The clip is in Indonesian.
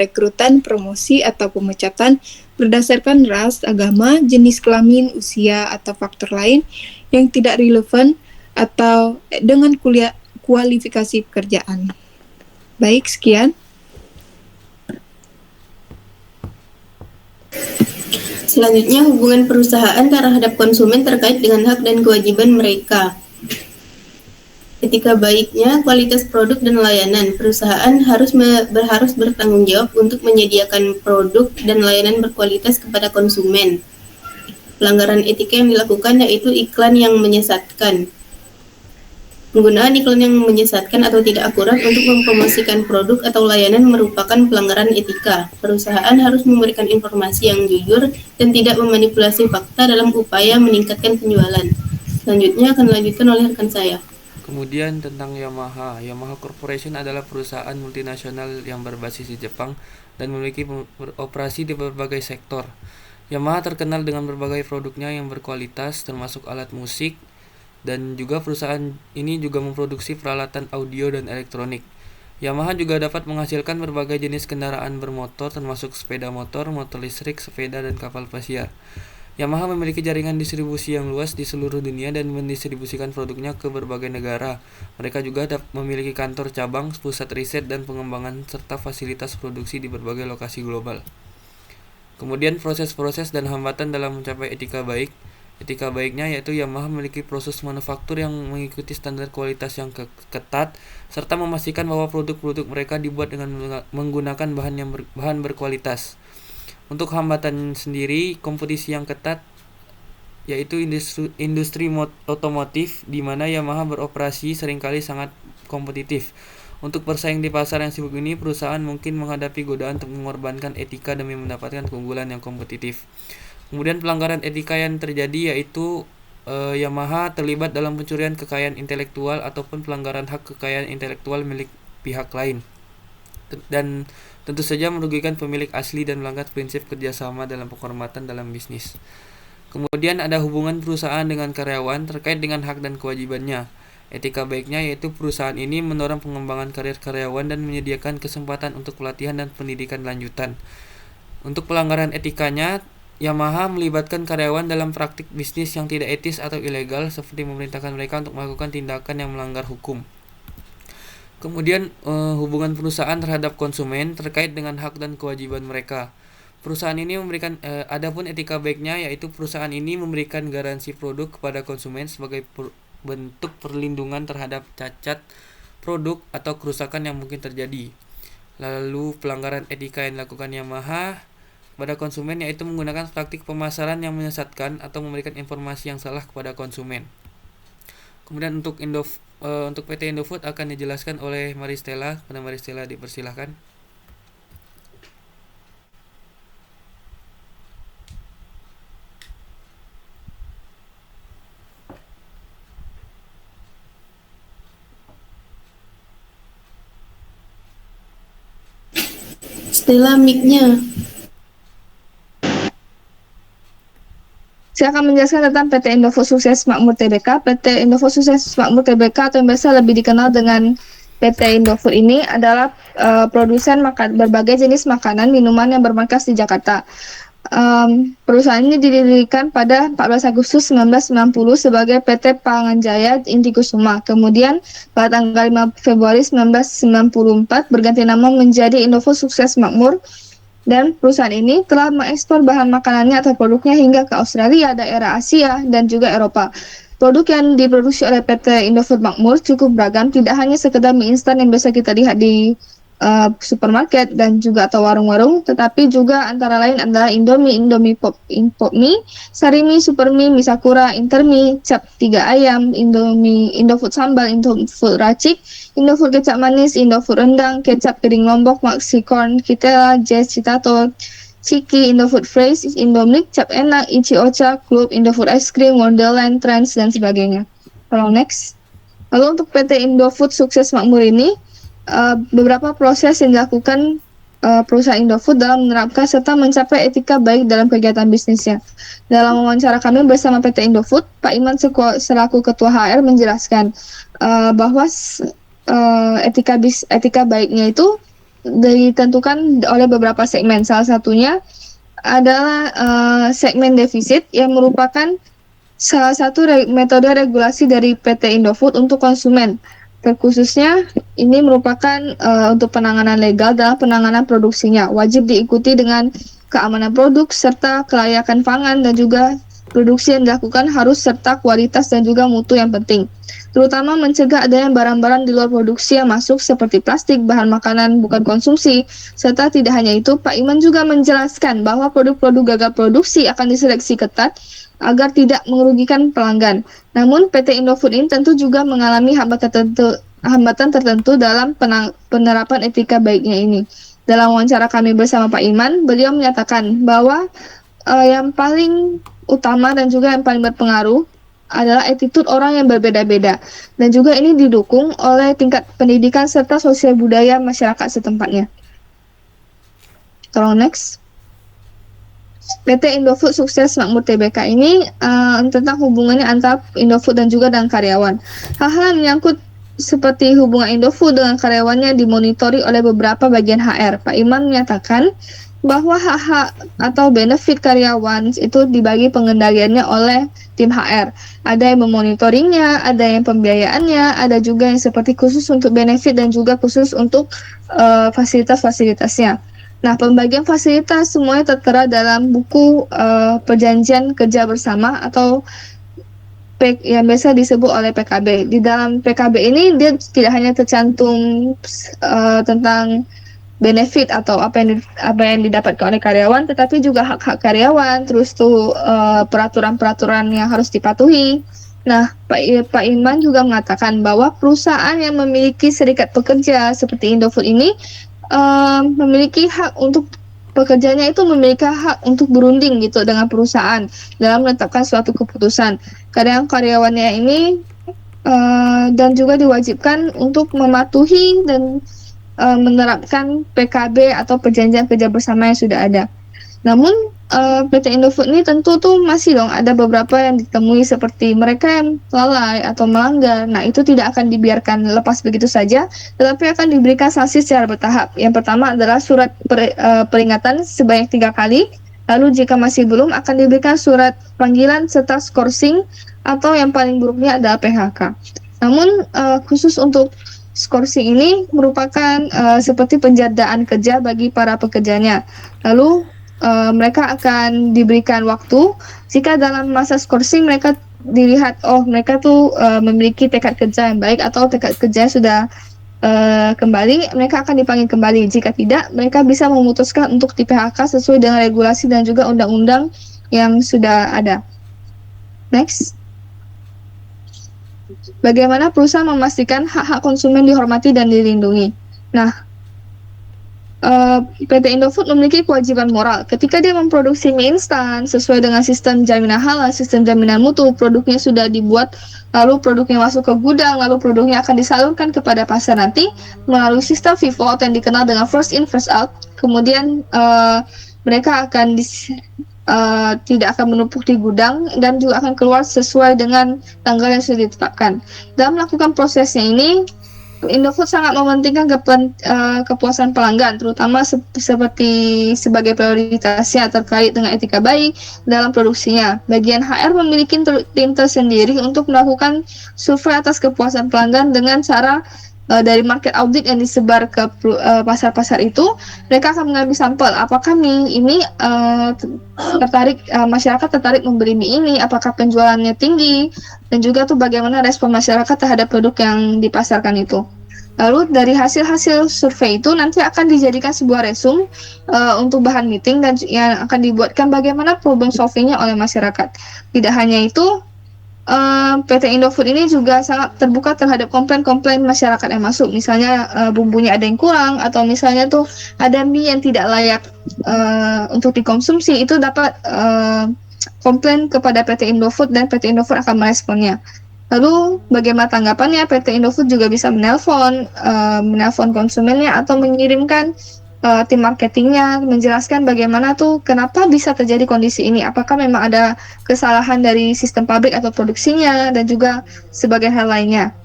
rekrutan, promosi, atau pemecatan berdasarkan ras, agama, jenis kelamin, usia, atau faktor lain yang tidak relevan atau dengan kualifikasi pekerjaan. Baik, sekian. Selanjutnya, hubungan perusahaan terhadap konsumen terkait dengan hak dan kewajiban mereka. Etika baiknya, kualitas produk dan layanan. Perusahaan harus bertanggung jawab untuk menyediakan produk dan layanan berkualitas kepada konsumen. Pelanggaran etika yang dilakukan yaitu iklan yang menyesatkan. Penggunaan iklan yang menyesatkan atau tidak akurat untuk mempromosikan produk atau layanan merupakan pelanggaran etika. Perusahaan harus memberikan informasi yang jujur dan tidak memanipulasi fakta dalam upaya meningkatkan penjualan. Selanjutnya akan dilanjutkan oleh rekan saya. Kemudian tentang Yamaha. Yamaha Corporation adalah perusahaan multinasional yang berbasis di Jepang dan memiliki operasi di berbagai sektor. Yamaha terkenal dengan berbagai produknya yang berkualitas, termasuk alat musik, dan juga perusahaan ini juga memproduksi peralatan audio dan elektronik. Yamaha juga dapat menghasilkan berbagai jenis kendaraan bermotor, termasuk sepeda motor, motor listrik, sepeda, dan kapal pesiar. Yamaha memiliki jaringan distribusi yang luas di seluruh dunia dan mendistribusikan produknya ke berbagai negara. Mereka juga memiliki kantor cabang, pusat riset dan pengembangan, serta fasilitas produksi di berbagai lokasi global. Kemudian proses-proses dan hambatan dalam mencapai etika baik. Etika baiknya yaitu Yamaha memiliki proses manufaktur yang mengikuti standar kualitas yang ketat, serta memastikan bahwa produk-produk mereka dibuat dengan menggunakan bahan berkualitas. Untuk hambatan sendiri, kompetisi yang ketat yaitu industri otomotif di mana Yamaha beroperasi seringkali sangat kompetitif. Untuk bersaing di pasar yang sibuk ini, perusahaan mungkin menghadapi godaan untuk mengorbankan etika demi mendapatkan keunggulan yang kompetitif. Kemudian pelanggaran etika yang terjadi yaitu Yamaha terlibat dalam pencurian kekayaan intelektual ataupun pelanggaran hak kekayaan intelektual milik pihak lain. Dan tentu saja merugikan pemilik asli dan melanggar prinsip kerjasama dalam penghormatan dalam bisnis. Kemudian ada hubungan perusahaan dengan karyawan terkait dengan hak dan kewajibannya. Etika baiknya yaitu perusahaan ini mendorong pengembangan karir karyawan dan menyediakan kesempatan untuk pelatihan dan pendidikan lanjutan. Untuk pelanggaran etikanya, Yamaha melibatkan karyawan dalam praktik bisnis yang tidak etis atau ilegal, seperti memerintahkan mereka untuk melakukan tindakan yang melanggar hukum. Kemudian hubungan perusahaan terhadap konsumen terkait dengan hak dan kewajiban mereka. Perusahaan ini memberikan adapun etika baiknya yaitu perusahaan ini memberikan garansi produk kepada konsumen sebagai bentuk perlindungan terhadap cacat produk atau kerusakan yang mungkin terjadi. Lalu pelanggaran etika yang dilakukan Yamaha kepada konsumen yaitu menggunakan praktik pemasaran yang menyesatkan atau memberikan informasi yang salah kepada konsumen. Kemudian untuk PT Indofood akan dijelaskan oleh Maristella. Kepada Maristella dipersilahkan. Stella mic-nya. Saya akan menjelaskan tentang PT Indofood Sukses Makmur Tbk. PT Indofood Sukses Makmur Tbk atau yang biasa lebih dikenal dengan PT Indofood ini adalah produsen berbagai jenis makanan minuman yang bermarkas di Jakarta. Perusahaan ini didirikan pada 14 Agustus 1990 sebagai PT Panganjaya Intikusuma. Kemudian pada tanggal 5 Februari 1994 berganti nama menjadi Indofood Sukses Makmur. Dan perusahaan ini telah mengekspor bahan makanannya atau produknya hingga ke Australia, daerah Asia, dan juga Eropa. Produk yang diproduksi oleh PT Indofood Makmur cukup beragam, tidak hanya sekedar mie instan yang biasa kita lihat di supermarket dan juga atau warung-warung, tetapi juga antara lain adalah Indomie Pop Mie, Sari Mie, Super Mie, Mie Sakura, Intermie, Cap 3 Ayam, Indofood Sambal, Indofood Racik, Indofood Kecap Manis, Indofood Rendang, Kecap Kering Lombok, Maxi Corn, Kitela, Jazz Citato, Ciki, Indofood Fresh, Indomie, Cap Enak, Ichi Ocha, Club, Indofood Ice Cream, Wonderland, Trends, dan sebagainya. Kalau next. Lalu untuk PT Indofood Sukses Makmur ini, beberapa proses yang dilakukan perusahaan Indofood dalam menerapkan serta mencapai etika baik dalam kegiatan bisnisnya. Dalam wawancara kami bersama PT Indofood, Pak Iman selaku Ketua HR menjelaskan bahwa etika baiknya itu ditentukan oleh beberapa segmen. Salah satunya adalah segmen defisit yang merupakan salah satu metode regulasi dari PT Indofood untuk konsumen. Terkhususnya ini merupakan untuk penanganan legal dalam penanganan produksinya. Wajib diikuti dengan keamanan produk serta kelayakan pangan, dan juga produksi yang dilakukan harus serta kualitas dan juga mutu yang penting. Terutama mencegah adanya barang-barang di luar produksi yang masuk seperti plastik, bahan makanan bukan konsumsi, serta tidak hanya itu, Pak Iman juga menjelaskan bahwa produk-produk gagal produksi akan diseleksi ketat agar tidak merugikan pelanggan. Namun PT Indofood ini tentu juga mengalami hambatan tertentu dalam penerapan etika baiknya ini. Dalam wawancara kami bersama Pak Iman, beliau menyatakan bahwa yang paling utama dan juga yang paling berpengaruh adalah attitude orang yang berbeda-beda, dan juga ini didukung oleh tingkat pendidikan serta sosial budaya masyarakat setempatnya. Tolong next. PT Indofood Sukses Makmur Tbk ini tentang hubungannya antara Indofood dan juga dengan karyawan. Hal-hal yang menyangkut seperti hubungan Indofood dengan karyawannya dimonitori oleh beberapa bagian HR. Pak Iman menyatakan bahwa hak-hak atau benefit karyawan itu dibagi pengendaliannya oleh tim HR. Ada yang memonitoringnya, ada yang pembiayaannya, ada juga yang seperti khusus untuk benefit dan juga khusus untuk fasilitas-fasilitasnya. Nah, pembagian fasilitas semuanya tertera dalam buku perjanjian kerja bersama atau yang biasa disebut oleh PKB. Di dalam PKB ini dia tidak hanya tercantum tentang benefit atau apa yang didapatkan oleh karyawan, tetapi juga hak-hak karyawan, terus tuh peraturan-peraturan yang harus dipatuhi. Nah, Pak Iman juga mengatakan bahwa perusahaan yang memiliki serikat pekerja seperti Indofood ini memiliki hak untuk pekerjanya itu memiliki hak untuk berunding gitu dengan perusahaan dalam menetapkan suatu keputusan. Kadang karyawannya ini dan juga diwajibkan untuk mematuhi dan menerapkan PKB atau perjanjian kerja bersama yang sudah ada. Namun PT Indofood ini tentu tuh masih dong ada beberapa yang ditemui seperti mereka yang lalai atau melanggar. Nah, itu tidak akan dibiarkan lepas begitu saja, tetapi akan diberikan sanksi secara bertahap. Yang pertama adalah surat peringatan sebanyak 3 kali. Lalu jika masih belum, akan diberikan surat panggilan serta skorsing, atau yang paling buruknya adalah PHK. Namun khusus untuk skorsing ini merupakan seperti penjadaan kerja bagi para pekerjanya. Lalu mereka akan diberikan waktu. Jika dalam masa skorsing mereka dilihat mereka tuh memiliki tekad kerja yang baik atau tekad kerja sudah kembali, mereka akan dipanggil kembali. Jika tidak, mereka bisa memutuskan untuk di PHK sesuai dengan regulasi dan juga undang-undang yang sudah ada. Next. Bagaimana perusahaan memastikan hak-hak konsumen dihormati dan dilindungi? Nah, PT Indofood memiliki kewajiban moral. Ketika dia memproduksi mie instan sesuai dengan sistem jaminan halal, sistem jaminan mutu, produknya sudah dibuat, lalu produknya masuk ke gudang, lalu produknya akan disalurkan kepada pasar nanti melalui sistem FIFO yang dikenal dengan first in first out. Kemudian mereka akan tidak akan menumpuk di gudang dan juga akan keluar sesuai dengan tanggal yang sudah ditetapkan. Dalam melakukan prosesnya ini, Indofood sangat mementingkan kepuasan pelanggan, terutama seperti sebagai prioritasnya terkait dengan etika baik dalam produksinya. Bagian HR memiliki tim tersendiri untuk melakukan survei atas kepuasan pelanggan dengan cara dari market audit yang disebar ke pasar-pasar itu. Mereka akan mengambil sampel apakah mie ini masyarakat tertarik membeli mie ini, apakah penjualannya tinggi, dan juga tuh bagaimana respon masyarakat terhadap produk yang dipasarkan itu. Lalu dari hasil-hasil survei itu nanti akan dijadikan sebuah resume untuk bahan meeting dan yang akan dibuatkan bagaimana problem solvingnya oleh masyarakat. Tidak hanya itu, PT Indofood ini juga sangat terbuka terhadap komplain-komplain masyarakat yang masuk. Misalnya bumbunya ada yang kurang, atau misalnya tuh ada mie yang tidak layak untuk dikonsumsi, itu dapat komplain kepada PT Indofood dan PT Indofood akan meresponnya. Lalu bagaimana tanggapannya? PT Indofood juga bisa menelpon konsumennya atau mengirimkan tim marketingnya menjelaskan bagaimana tuh kenapa bisa terjadi kondisi ini, apakah memang ada kesalahan dari sistem pabrik atau produksinya, dan juga sebagai hal lainnya.